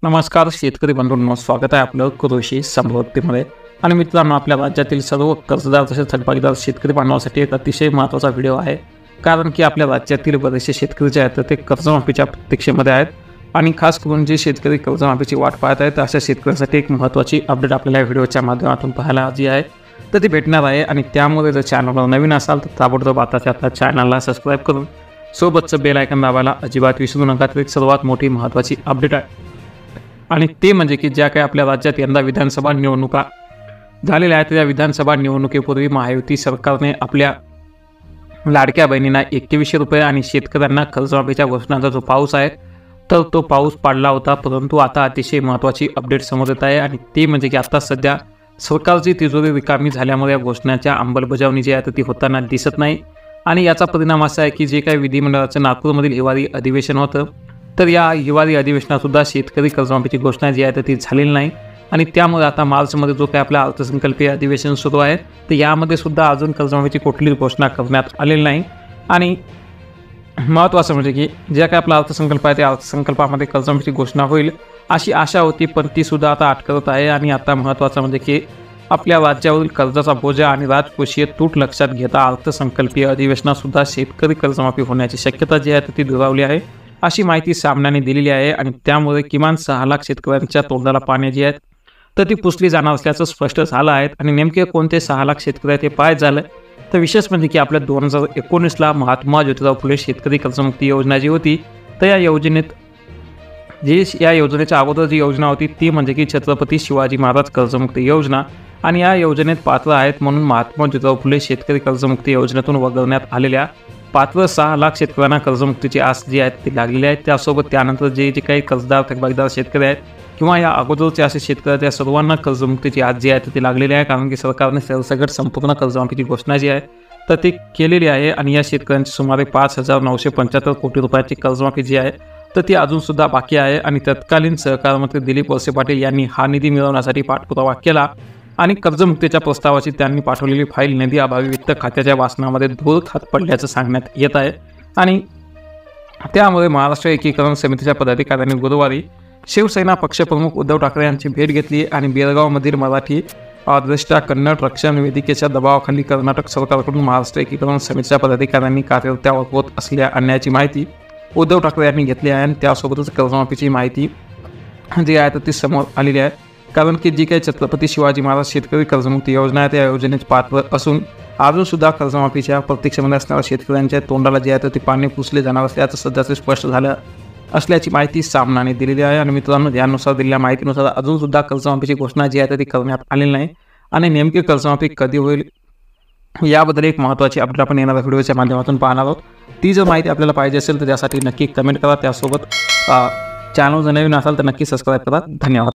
नमस्कार शेतकरी बंधूंनो, स्वागत आहे आपलं कृषी समृद्धीमध्ये। आणि मित्रांनो, आपल्या राज्यातील सर्व कर्जदार तसेच थकबाकीदार शेतकरी बांधवांसाठी एक अतिशय महत्त्वाचा व्हिडिओ आहे। कारण की आपल्या राज्यातील बरेचसे शेतकरी जे आहेत ते कर्जमाफीच्या प्रतीक्षेमध्ये आहेत आणि खास करून जे शेतकरी कर्जमाफीची वाट पाहत आहेत अशा शेतकऱ्यांसाठी एक महत्त्वाची अपडेट आपल्याला या व्हिडिओच्या माध्यमातून पाहायला हवी आहे, तर ती भेटणार आहे। आणि त्यामुळे जर चॅनलवर नवीन असाल तर ताबडतोब आता चॅनलला सबस्क्राईब करून सोबतचं बेल आयकॉन दाबायला अजिबात विसरू नका। तर एक सर्वात मोठी महत्त्वाची अपडेट आहे आणि ते म्हणजे की ज्या काही आपल्या राज्यात यंदा विधानसभा निवडणुका झालेल्या आहेत त्या विधानसभा निवडणुकीपूर्वी महायुती सरकारने आपल्या लाडक्या बहिणींना 2100 रुपये आणि शेतकऱ्यांना कर्जमाफीच्या घोषणाचा जो पाऊस आहे तर तो पाऊस पाडला होता। परंतु आता अतिशय महत्त्वाची अपडेट समोर येत आहे आणि ते म्हणजे की आता सध्या सरकारची तिजोरी रिकामी झाल्यामुळे या घोषणाच्या अंमलबजावणी जी आहे ती होताना दिसत नाही। आणि याचा परिणाम असा आहे की जे काही विधिमंडळाचं नागपूरमधील हिवाळी अधिवेशन होतं तर या हिवाळी अधिवेशनातसुद्धा शेतकरी कर्जमाफीची घोषणा जी आहे ती झालेली नाही। आणि त्यामुळे आता मार्चमध्ये जो काही आपला अर्थसंकल्पीय अधिवेशन सुरू आहे तर यामध्ये सुद्धा अजून कर्जमाफीची कुठलीच घोषणा करण्यात आलेली नाही। आणि महत्त्वाचं म्हणजे की जे काही आपला अर्थसंकल्प आहे त्या अर्थसंकल्पामध्ये कर्जमाफीची घोषणा होईल अशी आशा होती, पण ती सुद्धा आता अटकत आहे। आणि आता महत्त्वाचं म्हणजे की आपल्या राज्यावरील कर्जाचा बोजा आणि राजकोषीय तूट लक्षात घेता अर्थसंकल्पीय अधिवेशनातसुद्धा शेतकरी कर्जमाफी होण्याची शक्यता जी आहे ती दुरावली आहे अशी माहिती सामनाने दिलेली आहे। आणि त्यामुळे किमान 6 लाख शेतकऱ्यांच्या तोंडाला पाणी जी आहेत तर ती पुसली जाणार असल्याचं स्पष्ट झालं आहे। आणि नेमके कोणते 6 लाख शेतकरी आहेत हे पाहायचं झालं तर विशेष म्हणजे की आपल्या 2019ला महात्मा ज्योतिराव फुले शेतकरी कर्जमुक्ती योजना जी होती तर या योजनेच्या अगोदर जी योजना होती ती म्हणजे की छत्रपती शिवाजी महाराज कर्जमुक्ती योजना। आणि या योजनेत पात्र आहेत म्हणून महात्मा ज्योतिराव फुले शेतकरी कर्जमुक्ती योजनेतून वगळण्यात आलेल्या पात्र 6 लाख शेतकऱ्यांना कर्जमुक्तीची आस जी आहे ती लागलेली आहे। त्यासोबत त्यानंतर जे काही कर्जदार थकबाकीदार शेतकरी आहेत किंवा या अगोदरचे असे शेतकरी आहेत त्या सर्वांना कर्जमुक्तीची आस जी आहे ती लागलेली आहे। कारण की सरकारने सरसकट संपूर्ण कर्जमाफीची घोषणा जी आहे तर ती केलेली आहे। आणि या शेतकऱ्यांची सुमारे 5,975 कोटी रुपयाची कर्जमाफी जी आहे तर ती अजूनसुद्धा बाकी आहे। आणि तत्कालीन सहकार मंत्री दिलीप वळसे पाटील यांनी हा निधी मिळवण्यासाठी पाठपुरावा केला आणि कर्जमुक्तीच्या प्रस्तावाची त्यांनी पाठवलेली फाईल निधी अभावी वित्त खात्याच्या वाचनामध्ये धूळ खात पडल्याचं सांगण्यात येत आहे। आणि त्यामुळे महाराष्ट्र एकीकरण समितीच्या पदाधिकाऱ्यांनी गुरुवारी शिवसेना पक्षप्रमुख उद्धव ठाकरे यांची भेट घेतली आणि बेळगावमधील मराठी द्रष्टा कन्नड रक्षण वेदिकेच्या दबावाखाली कर्नाटक सरकारकडून महाराष्ट्र एकीकरण समितीच्या पदाधिकाऱ्यांनी कार्यकर्त्यावर होत असलेल्या अन्यायाची माहिती उद्धव ठाकरे यांनी घेतली आहे। आणि त्यासोबतच कर्जमाफीची माहिती जी आहे तर ती समोर आलेली आहे। कारण की जी काही छत्रपती शिवाजी महाराज शेतकरी कर्जमुक्ती योजना आहे त्या योजनेत पात्र असून अजूनसुद्धा कर्जमाफीच्या प्रतीक्षेमध्ये असणाऱ्या शेतकऱ्यांच्या तोंडाला जे आहे तर ती पाणी पुसले जाणार असल्याचं सध्याचे स्पष्ट झालं असल्याची माहिती सामनाने दिलेली आहे। आणि मित्रांनो, यानुसार दिलेल्या माहितीनुसार अजूनसुद्धा कर्जमाफीची घोषणा जी आहे ती करण्यात आलेली नाही। आणि नेमकी कर्जमाफी कधी होईल याबद्दल एक महत्त्वाची अपडेट आपण येणाऱ्या व्हिडिओच्या माध्यमातून पाहणार आहोत। ती जर माहिती आपल्याला पाहिजे असेल तर त्यासाठी नक्की कमेंट करा। त्यासोबत चॅनल जर नवीन असाल तर नक्की सबस्क्राईब करा। धन्यवाद।